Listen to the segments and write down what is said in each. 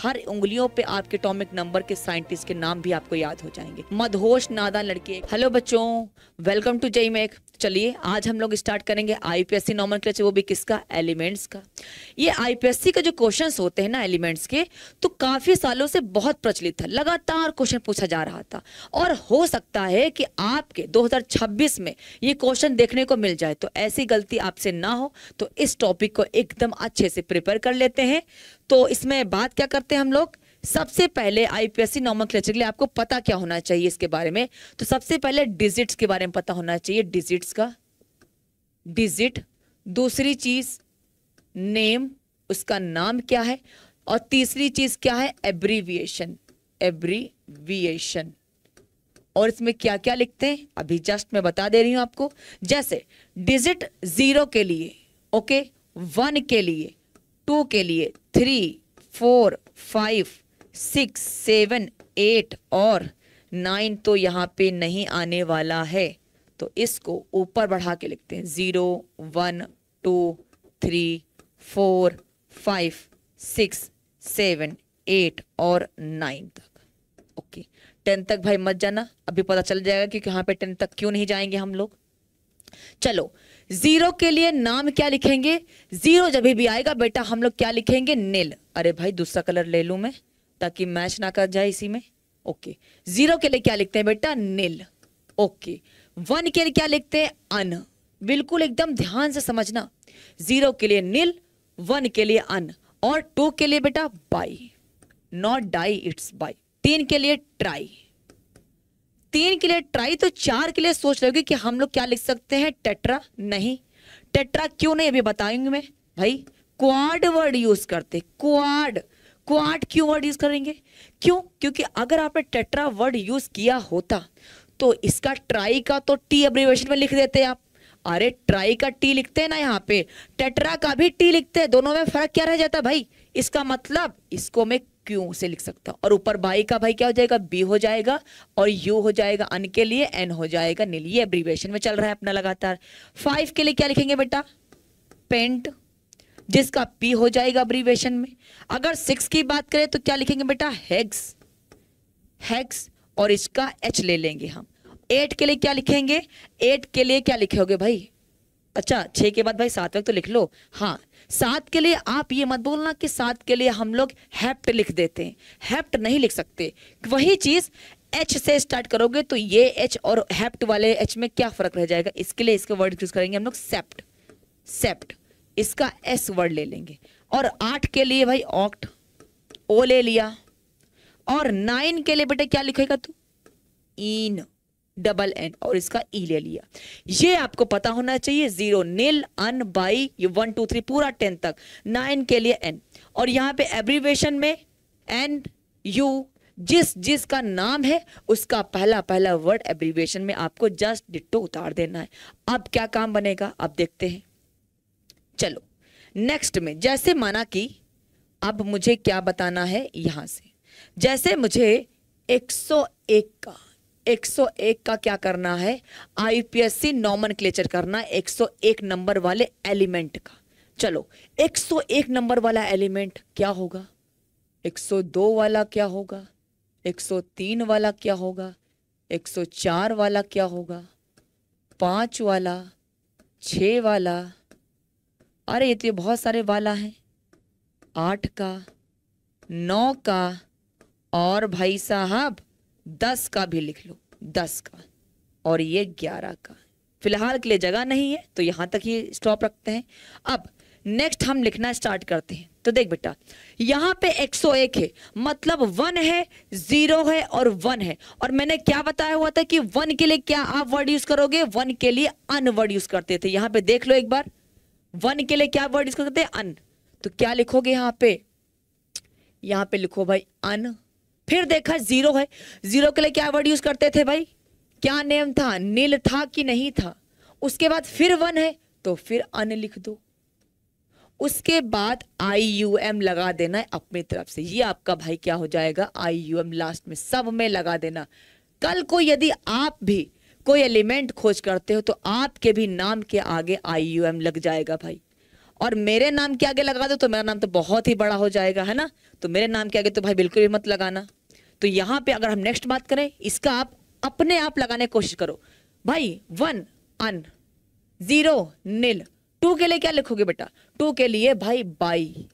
हर उंगलियों पे आपके एटॉमिक नंबर के साइंटिस्ट के नाम भी आपको याद हो जाएंगे। मदहोश नादान लड़के। हेलो बच्चों, वेलकम टू जेई मेक। चलिए आज हम लोग स्टार्ट करेंगे आईपीएससी नॉमेनक्लेचर, वो भी किसका? एलिमेंट्स का। ये आईपीएससी के जो क्वेश्चंस होते हैं ना एलिमेंट्स के, तो काफी सालों से बहुत प्रचलित था, लगातार क्वेश्चन पूछा जा रहा था। और हो सकता है कि आपके 2026 में ये क्वेश्चन देखने को मिल जाए, तो ऐसी गलती आपसे ना हो, तो इस टॉपिक को एकदम अच्छे से प्रिपेयर कर लेते हैं। तो इसमें बात क्या करते हैं हम लोग, सबसे पहले आईपीएससी नॉमेनक्लेचर के लिए आपको पता क्या होना चाहिए इसके बारे में, तो सबसे पहले डिजिट्स के बारे में पता होना चाहिए, डिजिट्स का डिजिट। दूसरी चीज नेम, उसका नाम क्या है। और तीसरी चीज क्या है? Abbreviation, abbreviation. और इसमें क्या क्या लिखते हैं अभी जस्ट मैं बता दे रही हूं आपको। जैसे डिजिट 0 के लिए, ओके, 1 के लिए, 2 के लिए, 3, 4, 5, 6, 7, 8 और 9 तो यहां पे नहीं आने वाला है, तो इसको ऊपर बढ़ा के लिखते हैं 0, 1, 2, 3, 4, 5, 6, 7, 8 और 9 तक। ओके, 10 तक भाई मत जाना, अभी पता चल जाएगा कि यहाँ पे 10 तक क्यों नहीं जाएंगे हम लोग। चलो 0 के लिए नाम क्या लिखेंगे? 0 जब भी आएगा बेटा हम लोग क्या लिखेंगे? नील। अरे भाई दूसरा कलर ले लूं मैं ताकि मैच ना कर जाए इसी में। ओके, 0 के लिए क्या लिखते हैं बेटा? नील। ओके, 1 के लिए क्या लिखते हैं? अन। बिल्कुल एकदम ध्यान से समझना, 0 के लिए नील, 1 के लिए अन, और 2 के लिए बेटा by, not die, it's by. 3 के लिए ट्राई, 3 के लिए ट्राई। तो 4 के लिए सोच रहे कि हम लोग क्या लिख सकते हैं? टेट्रा। नहीं, टेट्रा क्यों नहीं अभी बताएंगे मैं भाई। क्वाड वर्ड यूज करते, क्वाड। क्वाड क्यों वर्ड यूज करेंगे? क्यों? क्योंकि अगर आपने टेट्रा वर्ड यूज किया होता तो इसका ट्राई का तो टी एब्रिविएशन में लिख देते आप। अरे ट्राई का टी लिखते हैं ना यहाँ पे, टेट्रा का भी टी लिखते हैं, दोनों में फर्क क्या रह जाता भाई? इसका मतलब इसको मैं क्यों से लिख सकता हूं, और ऊपर बाई का भाई क्या हो जाएगा? बी हो जाएगा, और यू हो जाएगा, अन के लिए एन हो जाएगा, नील। ये एब्रिविएशन में चल रहा है अपना लगातार। 5 के लिए क्या लिखेंगे बेटा? पेंट, जिसका पी हो जाएगा एब्रिविएशन में। अगर 6 की बात करें तो क्या लिखेंगे बेटा? हेक्स, हेक्स, और इसका एच ले लेंगे हम। 8 के लिए क्या लिखेंगे? 8 के लिए क्या लिखोगे भाई? अच्छा 6 के बाद भाई 7 तक तो लिख लो। हाँ, 7 के लिए आप ये मत बोलना कि 7 के लिए हम लोग हेप्ट लिख देते हैं, हेप्ट नहीं लिख सकते। वही चीज एच से स्टार्ट करोगे तो ये एच और हेप्ट वाले एच में क्या फर्क रह जाएगा? इसके लिए इसका वर्ड यूज करेंगे हम लोग सेप्ट, सेप्ट। इसका एस वर्ड ले लेंगे। और 8 के लिए भाई ऑक्ट, ओ ले लिया। और 9 के लिए बेटा क्या लिखेगा तू? इन, डबल एन, और इसका ई ले लिया। ये आपको पता होना चाहिए। 0 नील, अन, बाई, ये 1 2 3 पूरा 10 तक। 9 के लिए एन, और यहाँ पे एब्रीविएशन में एन यू, जिस का नाम है उसका पहला पहला वर्ड एब्रीविएशन में आपको जस्ट डिट्टो उतार देना है। अब क्या काम बनेगा अब देखते हैं। चलो नेक्स्ट में, जैसे माना कि अब मुझे क्या बताना है यहां से, जैसे मुझे 101 का क्या करना है? आईपीएससी नॉमेनक्लेचर करना है 101 नंबर वाले एलिमेंट का। चलो 101 नंबर वाला एलिमेंट क्या होगा? 102 वाला क्या होगा? 103 वाला क्या होगा? 104 वाला क्या होगा? 5 वाला, 6 वाला, अरे ये तो बहुत सारे वाला हैं, 8 का, 9 का, और भाई साहब 10 का भी लिख लो, 10 का, और ये 11 का। फिलहाल के लिए जगह नहीं है तो यहां तक ही स्टॉप रखते हैं। अब नेक्स्ट हम लिखना स्टार्ट करते हैं। तो देख बेटा, यहां पे 101 है, मतलब 1 है, 0 है और 1 है। और मैंने क्या बताया हुआ था कि 1 के लिए क्या आप वर्ड यूज करोगे? 1 के लिए अन वर्ड यूज करते थे। यहां पे देख लो एक बार, 1 के लिए क्या वर्ड यूज करते हैं? अन। तो क्या लिखोगे यहाँ पे? यहाँ पे लिखो भाई अन। फिर देखा 0 है, 0 के लिए क्या वर्ड यूज करते थे भाई? क्या नेम था? नील था कि नहीं था? उसके बाद फिर 1 है तो फिर अन लिख दो। उसके बाद IUM लगा देना है अपनी तरफ से। ये आपका भाई क्या हो जाएगा? IUM लास्ट में सब में लगा देना। कल को यदि आप भी कोई एलिमेंट खोज करते हो तो आपके भी नाम के आगे IUM लग जाएगा भाई। और मेरे नाम के आगे लगा दो तो मेरा नाम तो बहुत ही बड़ा हो जाएगा, है ना। तो मेरे नाम के आगे तो भाई बिल्कुल भी मत लगाना। तो यहाँ पे अगर हम नेक्स्ट बात करें, इसका आप अपने आप लगाने की कोशिश करो भाई। 1 अन, 0 नील। 2 के लिए क्या लिखोगे बेटा? 2 के लिए भाई बाई,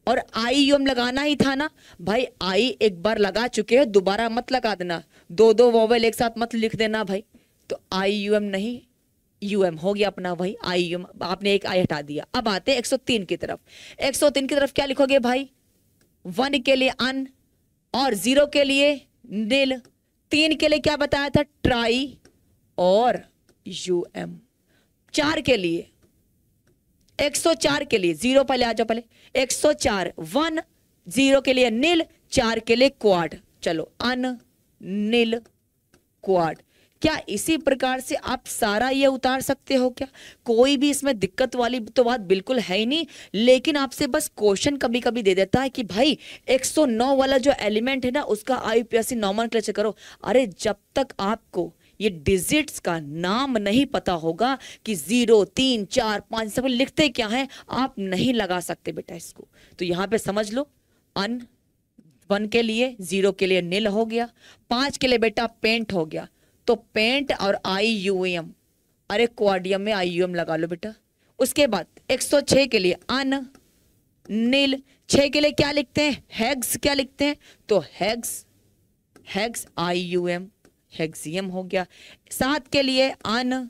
और आई यू एम लगाना ही था ना भाई। आई एक बार लगा चुके हैं, दोबारा मत लगा देना, दो वोवेल एक साथ मत लिख देना भाई। तो आई यू एम नहीं, यू एम हो गया अपना भाई। आई यू एम, आपने एक आई हटा दिया। अब आते हैं 103 की तरफ। 103 की तरफ क्या लिखोगे भाई? 1 के लिए अन, और 0 के लिए नील, 3 के लिए क्या बताया था? ट्राई और यू एम। 4 के लिए, 104 के लिए 0 पहले आ जाओ पहले। 104 1 0 के लिए नील, 4 के लिए क्वाड। चलो अन नील क्वाड। क्या इसी प्रकार से आप सारा ये उतार सकते हो क्या? कोई भी इसमें दिक्कत वाली तो बात बिल्कुल है ही नहीं। लेकिन आपसे बस क्वेश्चन कभी कभी दे देता है कि भाई 109 वाला जो एलिमेंट है ना उसका आईयूपीएसी नॉमेनक्लेचर करो। अरे जब तक आपको ये डिजिट्स का नाम नहीं पता होगा कि 0 3 4 5 सब लिखते क्या है, आप नहीं लगा सकते बेटा इसको। तो यहां पे समझ लो, अन 1 के लिए, 0 के लिए नील हो गया, 5 के लिए बेटा पेंट हो गया। तो पेंट और आई यू एम, अरे क्वाडियम में आई यू एम लगा लो बेटा। उसके बाद 106 के लिए अन नील, 6 के लिए क्या लिखते हैं? हेग्स। क्या लिखते हैं? तो हेग्स, हेग्स आई यू एम, हेक्सियम हो गया। 7 के लिए अन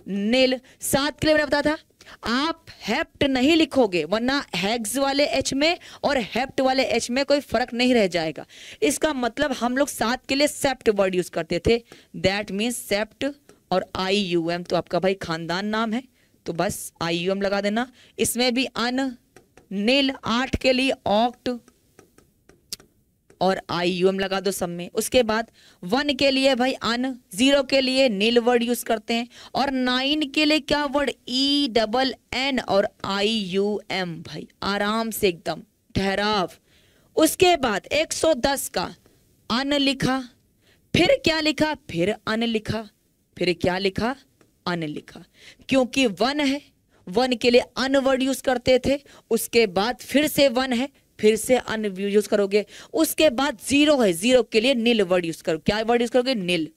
नील, 7 के लिए मैंने बताया था आप हेप्ट नहीं लिखोगे, वरना हेग्स वाले एच में और हेप्ट वाले एच में कोई फर्क नहीं रह जाएगा। इसका मतलब हम लोग 7 के लिए सेप्ट वर्ड यूज करते थे, दैट मीन्स सेप्ट। और आई यू एम तो आपका भाई खानदान नाम है, तो बस आई यू एम लगा देना। इसमें भी अन नील, 8 के लिए ऑक्ट और आई यू एम लगा दो सब में। उसके बाद 1 के लिए भाई अन, 0 के लिए नील वर्ड यूज करते हैं, और 9 के लिए क्या वर्ड? ई डबल एन और आई यू एम भाई, आराम से एकदम ठहराव। उसके बाद 110 का अन लिखा, फिर क्या लिखा? फिर अन लिखा, फिर क्या लिखा? अन लिखा, क्योंकि 1 है, 1 के लिए अन वर्ड यूज करते थे। उसके बाद फिर से 1 है, फिर से अन यूज करोगे। उसके बाद 0 है, 0 के लिए नील वर्ड यूज करो। क्या वर्ड यूज करोगे? नील,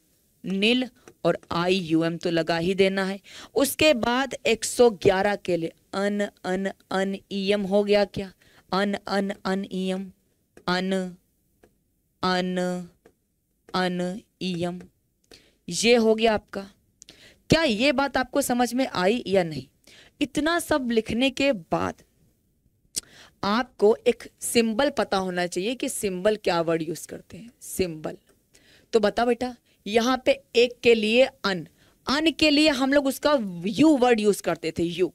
नील और आई यू एम तो लगा ही देना है। उसके बाद 111 के लिए अन अन अन ई एम हो गया। क्या? अन अन अन ई एम, अन अन अन ई एम, ये हो गया आपका। क्या ये बात आपको समझ में आई या नहीं? इतना सब लिखने के बाद आपको एक सिंबल पता होना चाहिए कि सिंबल क्या वर्ड यूज करते हैं। सिंबल तो बता बेटा, यहां पे 1 के लिए अन, अन के लिए हम लोग उसका यू वर्ड यूज करते थे, यू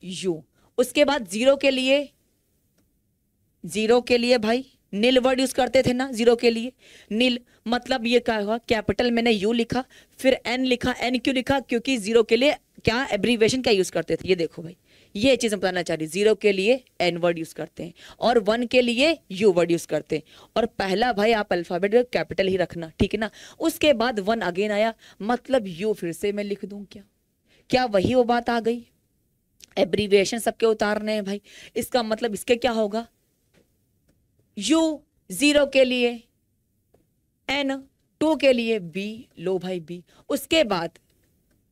यू। उसके बाद 0 के लिए, 0 के लिए भाई नील वर्ड यूज करते थे ना, 0 के लिए नील। मतलब ये क्या हुआ? कैपिटल मैंने यू लिखा, फिर एन लिखा। एन क्यों लिखा? क्योंकि 0 के लिए क्या एब्रीवेशन क्या यूज करते थे, ये देखो भाई, ये चीज हम बताना चाह रही। 0 के लिए एन वर्ड यूज करते हैं और 1 के लिए यू वर्ड यूज करते हैं। और पहला भाई आप अल्फाबेट कैपिटल ही रखना, ठीक है ना। उसके बाद 1 अगेन आया, मतलब यू फिर से मैं लिख दूं क्या? क्या वही वो बात आ गई? एब्रीविएशन सबके उतारने हैं भाई। इसका मतलब इसके क्या होगा? यू 0 के लिए एन, 2 के लिए बी, लो भाई बी। उसके बाद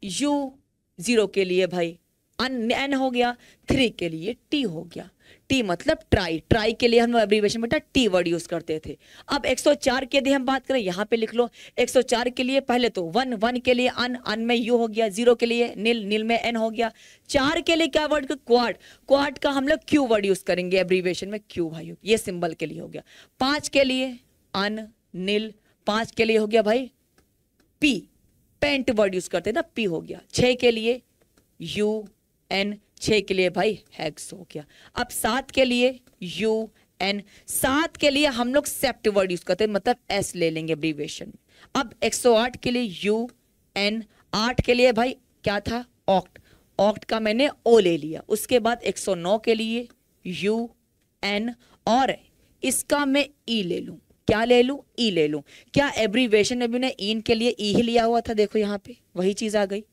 यू 0 के लिए भाई एन हो गया, 3 के लिए टी हो गया। टी मतलब ट्राई, ट्राई के लिए हम एब्रीविएशन बेटा टी वर्ड यूज करते थे। अब 104 के यदि हम बात करें, यहां पे लिख लो 104 के लिए पहले तो 1 के लिए अन, अन में यू हो गया। 0 के लिए नील, नील में एन हो गया। 4 के लिए क्या वर्ड? क्वाड, क्वाड का हम लोग क्यू वर्ड यूज करेंगे एब्रीविएशन में, क्यू भाई, ये सिंबल के लिए हो गया। 5 के लिए अन नील, 5 के लिए हो गया भाई पी, पेंट वर्ड यूज करते ना, पी हो गया। 6 के लिए यू एन, 6 के लिए भाई हेक्स हो गया। अब 7 के लिए यू एन, 7 के लिए हम लोग सेप्ट वर्ड यूज करते हैं, मतलब एस ले लेंगे एब्रीविएशन। अब 108 के लिए यू एन, 8 के लिए भाई क्या था? ऑक्ट, ऑक्ट का मैंने ओ ले लिया। उसके बाद 109 के लिए यू एन, और इसका मैं ई ले लूं, क्या ले लूं, ई ले लूं। क्या एब्रीवेशन में भी ने इन के लिए ई ही लिया हुआ था, देखो यहाँ पे वही चीज आ गई।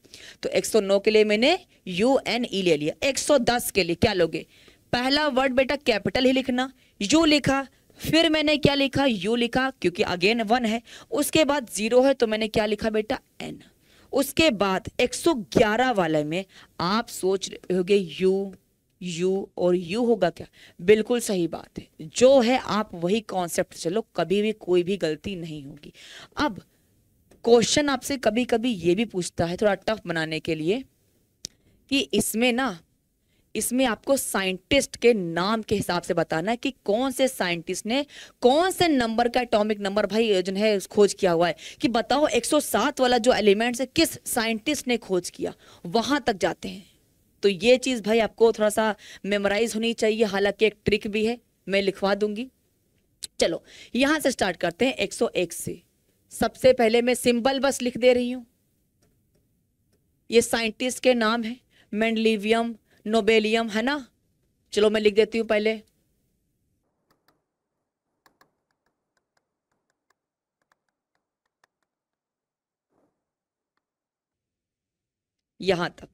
तो 109 के लिए मैंने यू एन ई ले लिया। 110 के लिए क्या लोगे, पहला वर्ड बेटा कैपिटल ही लिखना, यू लिखा, फिर मैंने क्या लिखा, यू लिखा, क्योंकि अगेन 1 है, उसके बाद 0 है तो मैंने क्या लिखा बेटा, एन। उसके बाद 111 वाले में आप सोच रहे होगे यू और यू होगा क्या, बिल्कुल सही बात है, जो है आप वही कॉन्सेप्ट चलो, कभी भी कोई भी गलती नहीं होगी। अब क्वेश्चन आपसे कभी कभी ये भी पूछता है थोड़ा टफ बनाने के लिए कि इसमें आपको साइंटिस्ट के नाम के हिसाब से बताना है कि कौन से साइंटिस्ट ने कौन से नंबर का एटॉमिक नंबर भाई जो है खोज किया हुआ है, कि बताओ 107 वाला जो एलिमेंट्स है किस साइंटिस्ट ने खोज किया, वहां तक जाते हैं। तो ये चीज भाई आपको थोड़ा सा मेमोराइज होनी चाहिए, हालांकि एक ट्रिक भी है, मैं लिखवा दूंगी। चलो यहां से स्टार्ट करते हैं 101 से। सबसे पहले मैं सिंबल बस लिख दे रही हूं, ये साइंटिस्ट के नाम है, मेंडलीवियम, नोबेलियम, है ना। चलो मैं लिख देती हूं पहले, यहां तक,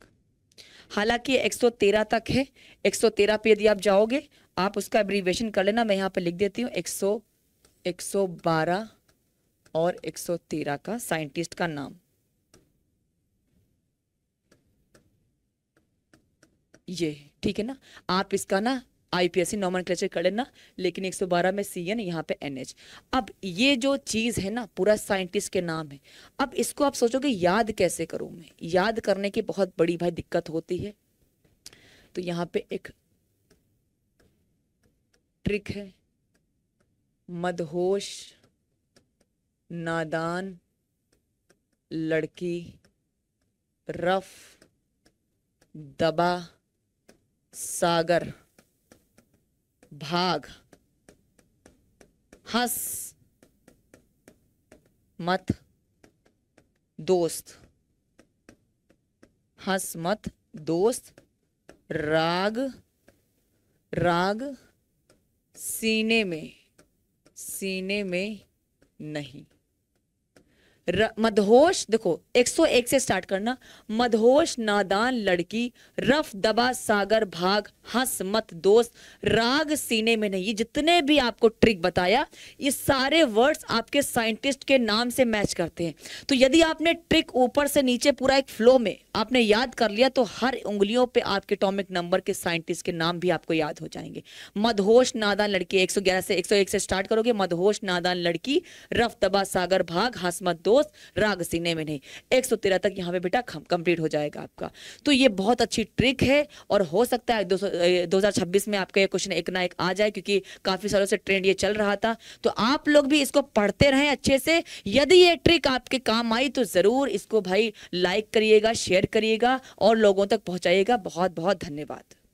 हालांकि 113 तक है। 113 पे यदि आप जाओगे आप उसका एब्रीविएशन कर लेना, मैं यहां पे लिख देती हूँ 112 और 113 का साइंटिस्ट का नाम, ये ठीक है ना। आप इसका ना आईपीएससी नॉमेनक्लेचर कर लेना, लेकिन 112 में CN, यहाँ पे NH। अब ये जो चीज है ना पूरा साइंटिस्ट के नाम है। अब इसको आप सोचोगे याद कैसे करूं मैं, याद करने की बहुत बड़ी भाई दिक्कत होती है। तो यहाँ पे एक ट्रिक है, मदहोश नादान लड़की रफ दबा सागर भाग हंस मत दोस्त, हंस मत दोस्त, राग सीने में नहीं। मदहोश, देखो 101 से स्टार्ट करना, मदहोश नादान लड़की रफ दबा सागर भाग हंस मत दोस्त राग सीने में नहीं। ये जितने भी आपको ट्रिक बताया ये सारे वर्ड्स आपके साइंटिस्ट के नाम से मैच करते हैं। तो यदि आपने ट्रिक ऊपर से नीचे पूरा एक फ्लो में आपने याद कर लिया तो हर उंगलियों पे आपके एटॉमिक नंबर के साइंटिस्ट के नाम भी आपको याद हो जाएंगे। मदहोश नादान लड़की 111 से 101 से स्टार्ट करोगे, मदहोश नादान लड़की रफ दबा सागर भाग हंस मत दोस्त राग सीने में नहीं। 113 तक यहाँ पे बेटा कंप्लीट हो जाएगा आपका। तो ये बहुत अच्छी ट्रिक है और हो सकता है 2026 में आपका ये क्वेश्चन एक ना एक आ जाए, क्योंकि काफी सालों से ट्रेंड ये चल रहा था। तो आप लोग भी इसको पढ़ते रहें अच्छे से। यदि ये ट्रिक आपके काम आई तो जरूर इसको भाई लाइक करिएगा, शेयर करिएगा और लोगों तक पहुंचाइएगा। बहुत बहुत धन्यवाद।